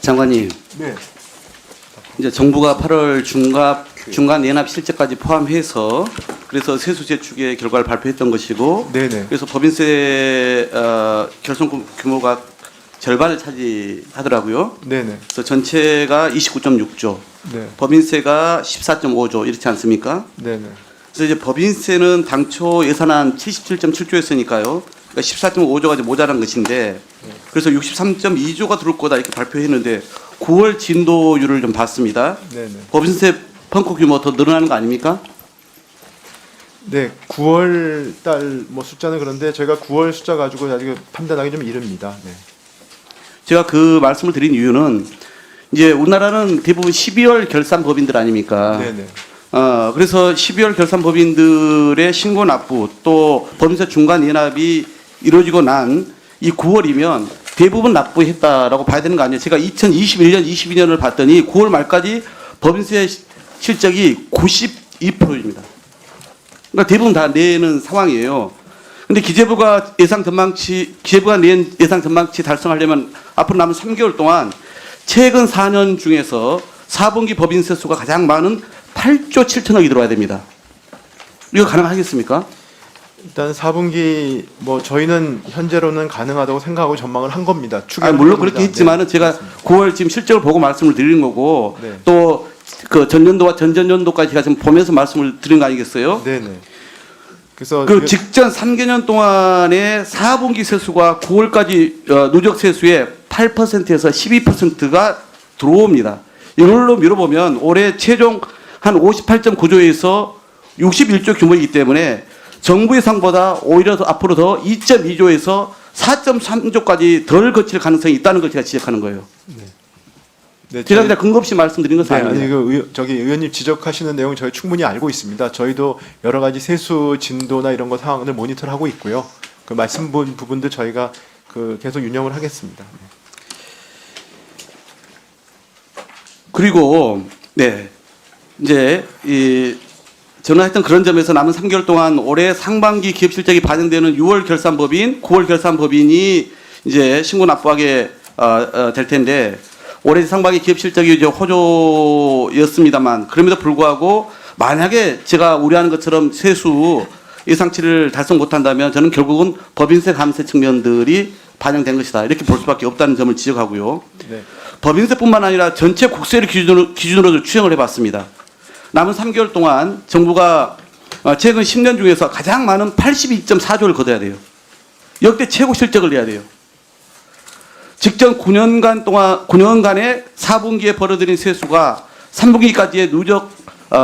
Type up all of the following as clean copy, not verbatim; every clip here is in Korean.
장관님, 네. 이제 정부가 8월 중간 내납 실적까지 포함해서 그래서 세수 제축의 결과를 발표했던 것이고, 네네. 그래서 법인세 결손 규모가 절반을 차지하더라고요. 네네. 그래서 전체가 29.6조, 네. 법인세가 14.5조 이렇지 않습니까? 네네. 그래서 이제 법인세는 당초 예산안 77.7조였으니까요. 그러니까 14.5조가 이제 모자란 것인데, 그래서 63.2조가 들어올 거다 이렇게 발표했는데 9월 진도율을 좀 봤습니다. 네네. 법인세 펑크 규모 더 늘어나는 거 아닙니까? 네. 9월 달 뭐 숫자는 그런데 저희가 9월 숫자 가지고 아직 판단하기 좀 이릅니다. 네. 제가 그 말씀을 드린 이유는 이제 우리나라는 대부분 12월 결산 법인들 아닙니까? 네네. 그래서 12월 결산 법인들의 신고 납부 또 법인세 중간 연납이 이루어지고 난 이 9월이면 대부분 납부했다라고 봐야 되는 거 아니에요? 제가 2021년, 22년을 봤더니 9월 말까지 법인세 실적이 92%입니다. 그러니까 대부분 다 내는 상황이에요. 근데 기재부가 낸 예상 전망치 달성하려면 앞으로 남은 3개월 동안 최근 4년 중에서 4분기 법인세 수가 가장 많은 8조 7천억이 들어와야 됩니다. 이거 가능하겠습니까? 일단 4분기 뭐 저희는 현재로는 가능하다고 생각하고 전망을 한 겁니다. 물론 그렇게 했지만은 제가 그렇습니다. 9월 지금 실적을 보고 말씀을 드리는 거고 네. 또 그 전년도와 전전년도까지 제가 지금 보면서 말씀을 드린 거 아니겠어요? 네네. 그래서 그 직전 3개년 동안의 4분기 세수가 9월까지 누적 세수의 8%에서 12%가 들어옵니다. 이걸로 미뤄보면 올해 최종 한 58.9조에서 61조 규모이기 때문에 정부 예상보다 오히려 더 앞으로 더 2.2조에서 4.3조까지 덜 거칠 가능성이 있다는 걸 제가 지적하는 거예요. 네, 제가 그냥 근거 없이 말씀드린 것은 네, 아니에요. 아니 저기 의원님 지적하시는 내용 저희 충분히 알고 있습니다. 저희도 여러 가지 세수 진도나 이런 거 상황을 모니터하고 있고요. 그 말씀 부분도 저희가 그 계속 운영을 하겠습니다. 그리고 네 이제 저는 하여튼 그런 점에서 남은 3개월 동안 올해 상반기 기업 실적이 반영되는 6월 결산법인, 9월 결산법인이 이제 신고 납부하게 될 텐데 올해 상반기 기업 실적이 이제 호조였습니다만 그럼에도 불구하고 만약에 제가 우려하는 것처럼 세수 예상치를 달성 못한다면 저는 결국은 법인세 감세 측면들이 반영된 것이다 이렇게 볼 수밖에 없다는 점을 지적하고요. 네. 법인세뿐만 아니라 전체 국세를 기준으로 추정을 해봤습니다. 남은 3개월 동안 정부가 최근 10년 중에서 가장 많은 82.4조를 거둬야 돼요. 역대 최고 실적을 내야 돼요. 직전 9년간의 4분기에 벌어들인 세수가 3분기까지의 누적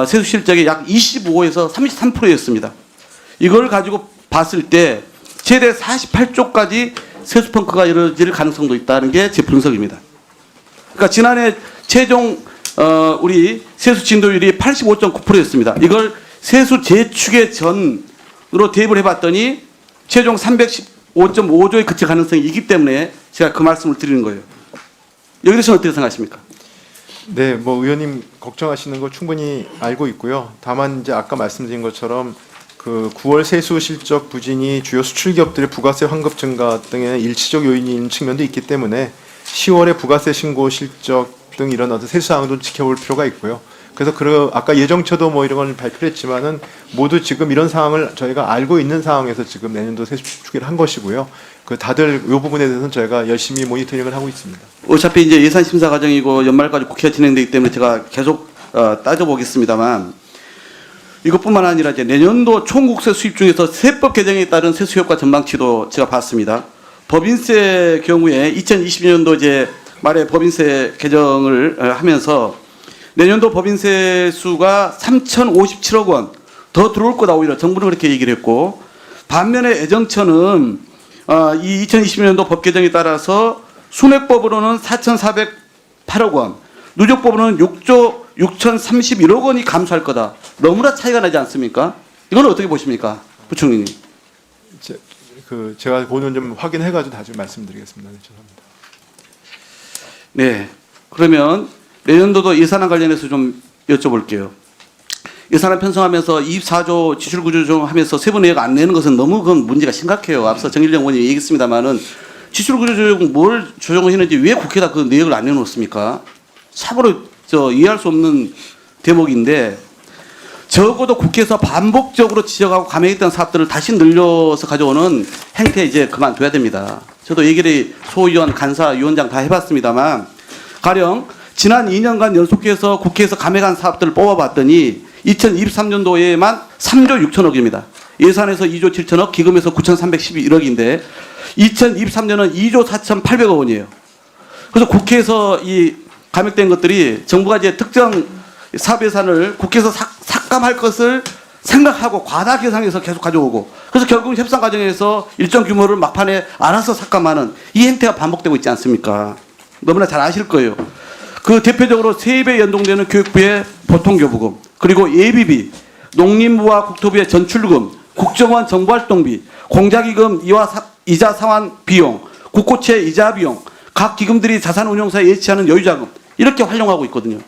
세수 실적의 약 25에서 33%였습니다. 이걸 가지고 봤을 때 최대 48조까지 세수 펑크가 이루어질 가능성도 있다는 게 제 분석입니다. 그러니까 지난해 최종 우리 세수 진도율이 85.9%였습니다. 이걸 세수 재축의 전으로 대입을 해봤더니 최종 315.5조에 그칠 가능성이 있기 때문에 제가 그 말씀을 드리는 거예요. 여기 대해서는 어떻게 생각하십니까? 네, 뭐 의원님 걱정하시는 거 충분히 알고 있고요. 다만 이제 아까 말씀드린 것처럼 그 9월 세수 실적 부진이 주요 수출 기업들의 부가세 환급 증가 등의 일시적 요인인 측면도 있기 때문에 10월에 부가세 신고 실적 등 이런 어떤 세수 사항도 지켜볼 필요가 있고요. 그래서 아까 예정처도 뭐 이런 걸 발표했지만은 모두 지금 이런 상황을 저희가 알고 있는 상황에서 지금 내년도 세수 추계를 한 것이고요. 그 다들 이 부분에 대해서는 저희가 열심히 모니터링을 하고 있습니다. 어차피 이제 예산 심사 과정이고 연말까지 국회가 진행되기 때문에 제가 계속 따져보겠습니다만 이것뿐만 아니라 이제 내년도 총국세 수입 중에서 세법 개정에 따른 세수 효과 전망치도 제가 봤습니다. 법인세 경우에 2020년도 이제 말에 법인세 개정을 하면서 내년도 법인세 수가 3,057억 원 더 들어올 거다 오히려 정부는 그렇게 얘기를 했고 반면에 애정처는 이 2020년도 법 개정에 따라서 순액법으로는 4,408억 원, 누적법으로는 6조 6,031억 원이 감소할 거다. 너무나 차이가 나지 않습니까? 이건 어떻게 보십니까, 부총리님? 제가 보는 좀 확인해가지고 다시 말씀드리겠습니다. 네, 죄송합니다. 네, 그러면 내년도도 예산안 관련해서 좀 여쭤볼게요. 예산안 편성하면서 24조 지출 구조 조정하면서 세부 내역 안 내는 것은 너무 그건 문제가 심각해요. 앞서 정일영 의원이 얘기했습니다만은 지출구조 조정 뭘 조정을 했는지 왜 국회에다 그 내역을 안 내놓습니까? 참으로 이해할 수 없는 대목인데 적어도 국회에서 반복적으로 지적하고 감행했던 사업들을 다시 늘려서 가져오는 행태 이제 그만둬야 됩니다. 저도 얘기를 소위원, 간사, 위원장 다 해봤습니다만 가령 지난 2년간 연속해서 국회에서 감행한 사업들을 뽑아봤더니 2023년도에만 3조 6천억입니다. 예산에서 2조 7천억, 기금에서 9,311억인데 2023년은 2조 4,800억 원이에요. 그래서 국회에서 이 감액된 것들이 정부가 이제 특정 사업 예산을 국회에서 삭감할 것을 생각하고 과다 계산해서 계속 가져오고 그래서 결국 협상 과정에서 일정 규모를 막판에 알아서 삭감하는 이 행태가 반복되고 있지 않습니까? 너무나 잘 아실 거예요. 그 대표적으로 세입에 연동되는 교육부의 보통교부금 그리고 예비비, 농림부와 국토부의 전출금, 국정원 정부활동비, 공자기금 이자 상환 비용, 국고채 이자 비용, 각 기금들이 자산운용사에 예치하는 여유자금 이렇게 활용하고 있거든요.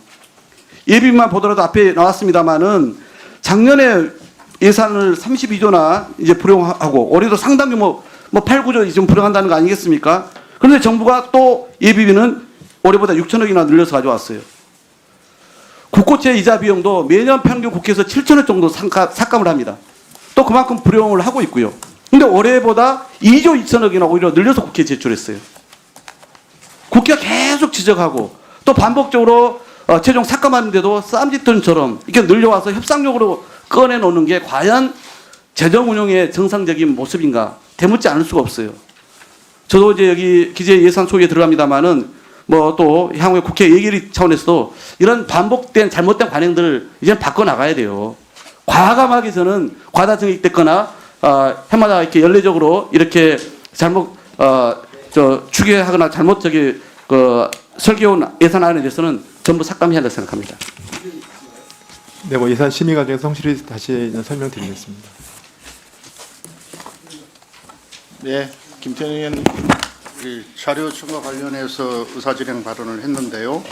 예비비만 보더라도 앞에 나왔습니다마는 작년에 예산을 32조나 이제 불용하고 올해도 상당 규모 8, 9조 지금 불용한다는 거 아니겠습니까? 그런데 정부가 또 예비비는 올해보다 6천억이나 늘려서 가져왔어요. 국고채 이자 비용도 매년 평균 국회에서 7천억 정도 삭감을 합니다. 또 그만큼 불용을 하고 있고요. 근데 올해보다 2조 2천억이나 오히려 늘려서 국회에 제출했어요. 국회가 계속 지적하고 또 반복적으로 최종 삭감하는데도 쌈짓돈처럼 이렇게 늘려와서 협상력으로 꺼내놓는 게 과연 재정 운용의 정상적인 모습인가 되묻지 않을 수가 없어요. 저도 이제 여기 기재 예산 소위에 들어갑니다만은 또 향후에 국회 예결위 차원에서도 이런 반복된 잘못된 관행들을 이제 바꿔 나가야 돼요. 과감하게 저는 과다 증액됐거나 해마다 이렇게 연례적으로 이렇게 잘못 추계하거나 잘못 설계온 예산안에 대해서는 전부 삭감해야 한다고 생각합니다. 네, 예산 심의 과정에서 성실히 다시 설명드리겠습니다. 네, 김태년 의원 자료 첨가 관련해서 의사진행 발언을 했는데요.